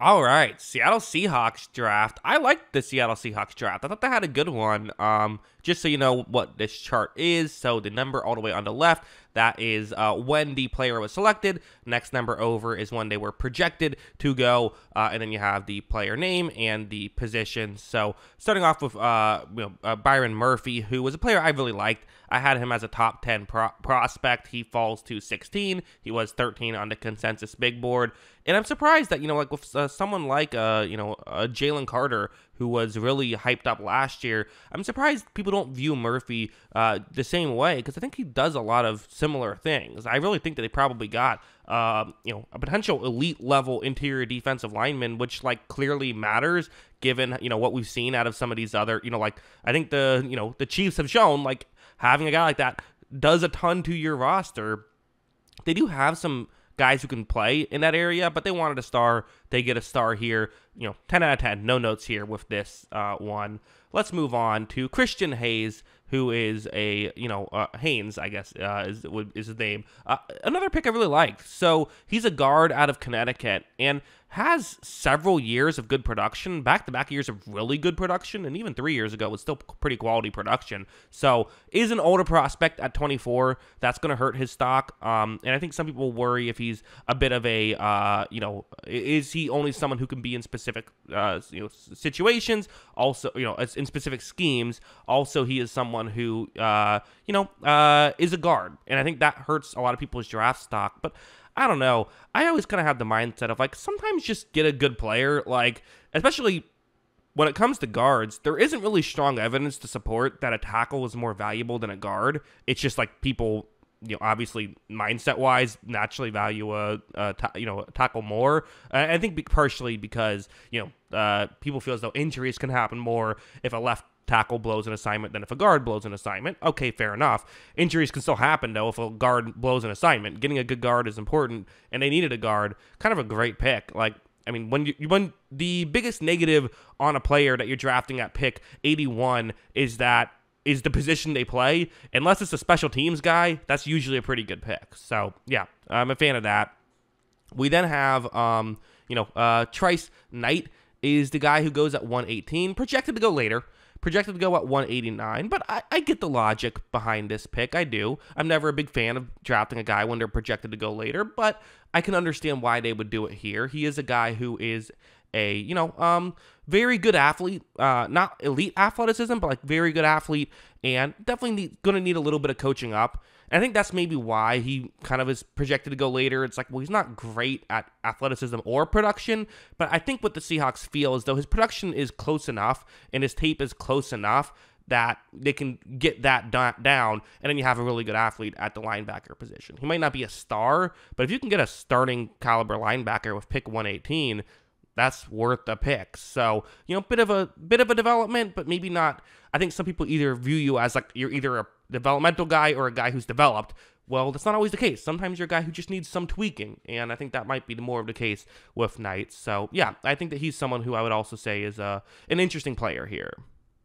All right, Seattle Seahawks draft. I liked the Seattle Seahawks draft. I thought they had a good one. Just so you know what this chart is, so the number all the way on the left, that is when the player was selected. Next number over is when they were projected to go, and then you have the player name and the position. So starting off with Byron Murphy, who was a player I really liked. I had him as a top 10 prospect. He falls to 16. He was 13 on the consensus big board. And I'm surprised that, like with someone like, Jalen Carter, who was really hyped up last year, I'm surprised people don't view Murphy the same way, because I think he does a lot of similar things. I really think that they probably got, a potential elite level interior defensive lineman, which clearly matters given, what we've seen out of some of these other, I think the Chiefs have shown having a guy like that does a ton to your roster. They do have some guys who can play in that area, but they wanted a star. They get a star here. 10 out of 10. No notes here with this one. Let's move on to Christian Hayes, who is Haynes, I guess, is his name. Another pick I really liked. So he's a guard out of Connecticut and has several years of good production, back-to-back years of really good production, and even 3 years ago was still pretty quality production. So is an older prospect at 24. That's going to hurt his stock. And I think some people worry if he's a bit of a, is he only someone who can be in specific, situations? Also, in specific schemes. Also, he is someone who, is a guard. And I think that hurts a lot of people's draft stock. But I don't know. I always kind of have the mindset of sometimes just get a good player. Especially when it comes to guards, there isn't really strong evidence to support that a tackle is more valuable than a guard. It's just people, obviously mindset wise, naturally value a tackle more. I think partially because, people feel as though injuries can happen more if a left tackle blows an assignment than if a guard blows an assignment. Okay, fair enough. Injuries can still happen, though, if a guard blows an assignment. Getting a good guard is important, and they needed a guard. Kind of a great pick. When the biggest negative on a player that you're drafting at pick 81 is the position they play, unless it's a special teams guy, that's usually a pretty good pick. So, yeah, I'm a fan of that. We then have, Trice Knight is the guy who goes at 118, projected to go later. Projected to go at 189, but I get the logic behind this pick. I do. I'm never a big fan of drafting a guy when they're projected to go later, but I can understand why they would do it here. He is a guy who is a, very good athlete, not elite athleticism, but very good athlete, and definitely going to need a little bit of coaching up. And I think that's maybe why he kind of is projected to go later. It's he's not great at athleticism or production, but I think what the Seahawks feel is though his production is close enough and his tape is close enough that they can get that down, and then you have a really good athlete at the linebacker position. He might not be a star, but if you can get a starting caliber linebacker with pick 118, that's worth a pick. So, bit of a development, but maybe not. I think some people either view you as you're either a developmental guy or a guy who's developed. Well, that's not always the case. Sometimes you're a guy who just needs some tweaking, and I think that might be more of the case with Knight. So, yeah, I think that he's someone who I would also say is an interesting player here.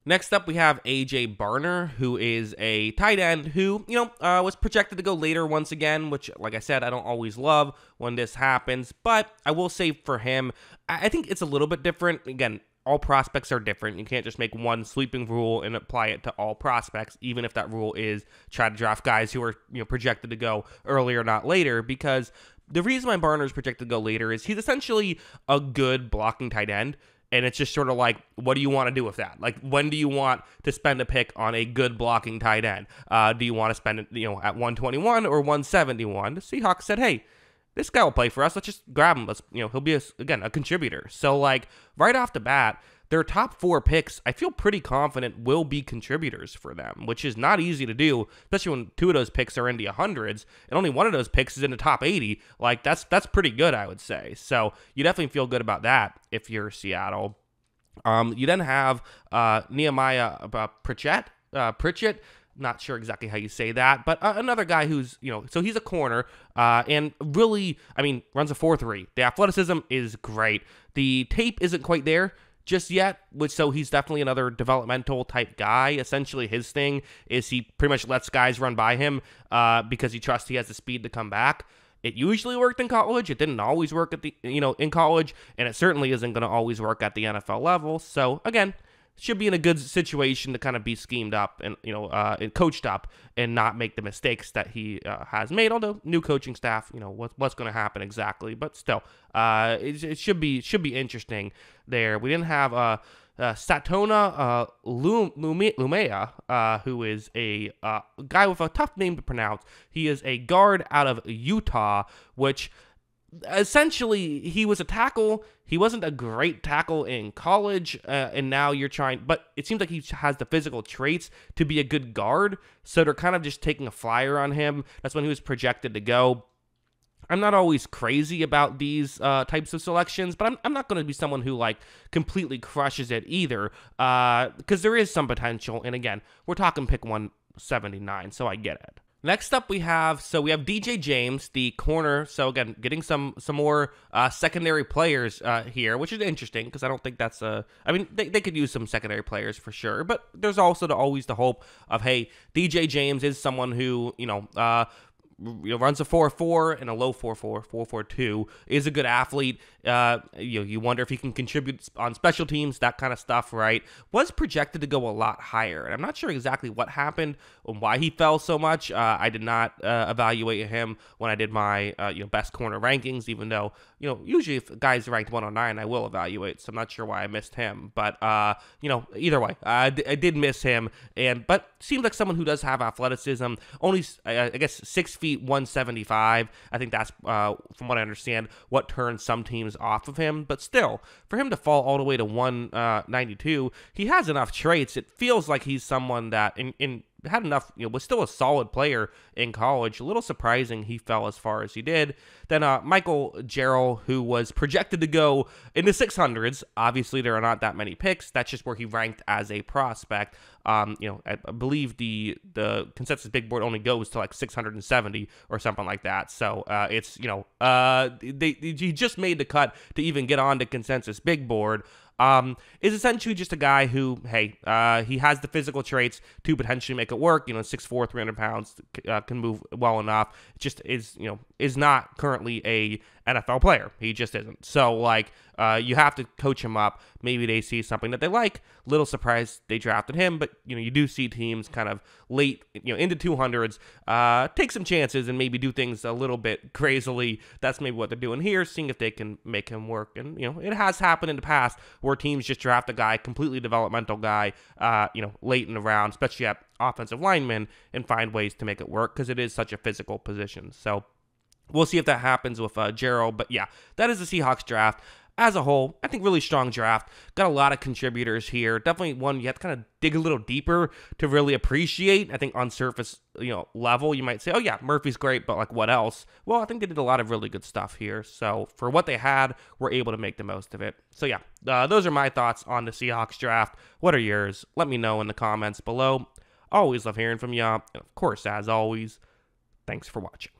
Next up, we have A.J. Barner, who is a tight end who, was projected to go later once again, which, like I said, I don't always love when this happens. But I will say for him, I think it's a little bit different. Again, all prospects are different. You can't just make one sweeping rule and apply it to all prospects, even if that rule is try to draft guys who are projected to go earlier, not later, because the reason why Barner is projected to go later is he's essentially a good blocking tight end. And it's just sort of what do you want to do with that? When do you want to spend a pick on a good blocking tight end? Do you want to spend it, at 121 or 171? The Seahawks said, hey, this guy will play for us. Let's just grab him. He'll be, a contributor. So, right off the bat, their top 4 picks, I feel pretty confident will be contributors for them, which is not easy to do, especially when 2 of those picks are in the hundreds, and only 1 of those picks is in the top 80. That's pretty good, I would say. So you definitely feel good about that if you're Seattle. You then have Nehemiah Pritchett. Not sure exactly how you say that, but another guy who's, so he's a corner, and really, runs a 4.3. The athleticism is great. The tape isn't quite there just yet, so he's definitely another developmental type guy. Essentially, his thing is he pretty much lets guys run by him because he trusts he has the speed to come back. It usually worked in college. It didn't always work at the, in college, and it certainly isn't going to always work at the NFL level. So again, should be in a good situation to kind of be schemed up and, and coached up and not make the mistakes that he has made. Although new coaching staff, what's going to happen exactly, but still, it should be interesting there. We didn't have Satona Lumea, who is a guy with a tough name to pronounce. He is a guard out of Utah, which essentially he was a tackle. He wasn't a great tackle in college, and now but it seems like he has the physical traits to be a good guard, so they're kind of just taking a flyer on him. That's when he was projected to go. I'm not always crazy about these types of selections, but I'm not going to be someone who completely crushes it either, because there is some potential. And again, we're talking pick 179, so I get it. Next up, we have DJ James, the corner. So again, getting some more secondary players here, which is interesting because I don't think that's they could use some secondary players for sure, but there's also always the hope of, hey, DJ James is someone who runs a 4.4 and a low 4.4, 4.42, is a good athlete. You wonder if he can contribute on special teams, that kind of stuff, right? Was projected to go a lot higher, and I'm not sure exactly what happened and why he fell so much. I did not evaluate him when I did my best corner rankings, even though usually if a guy's ranked 109, I will evaluate. So I'm not sure why I missed him, but either way, I did miss him, but seems like someone who does have athleticism. Only I guess 6 feet 175. I think that's from what I understand what turns some teams off of him, but still, for him to fall all the way to 192, he has enough traits. It feels like he's someone that had enough, was still a solid player in college. A little surprising he fell as far as he did. Then Michael Jarrell, who was projected to go in the 600s. Obviously, there are not that many picks. That's just where he ranked as a prospect. I believe the consensus big board only goes to 670 or something like that. So it's, he just made the cut to even get on to consensus big board. Is essentially just a guy who, hey, he has the physical traits to potentially make it work. 6'4", 300 pounds, can move well enough. It just is not currently a NFL player. He just isn't. So, you have to coach him up. Maybe they see something that they like. Little surprised they drafted him, but, you do see teams kind of late, into 200s, take some chances and maybe do things a little bit crazily. That's maybe what they're doing here, seeing if they can make him work. And, it has happened in the past where teams just draft a guy, completely developmental guy, late in the round, especially at offensive linemen, and find ways to make it work because it is such a physical position. So we'll see if that happens with Jarrell. But yeah, that is the Seahawks draft. As a whole, I think really strong draft. Got a lot of contributors here. Definitely one you have to kind of dig a little deeper to really appreciate. I think on surface, level, you might say, oh yeah, Murphy's great, but what else? Well, I think they did a lot of really good stuff here. So for what they had, we're able to make the most of it. So yeah, those are my thoughts on the Seahawks draft. What are yours? Let me know in the comments below. Always love hearing from you. And of course, as always, thanks for watching.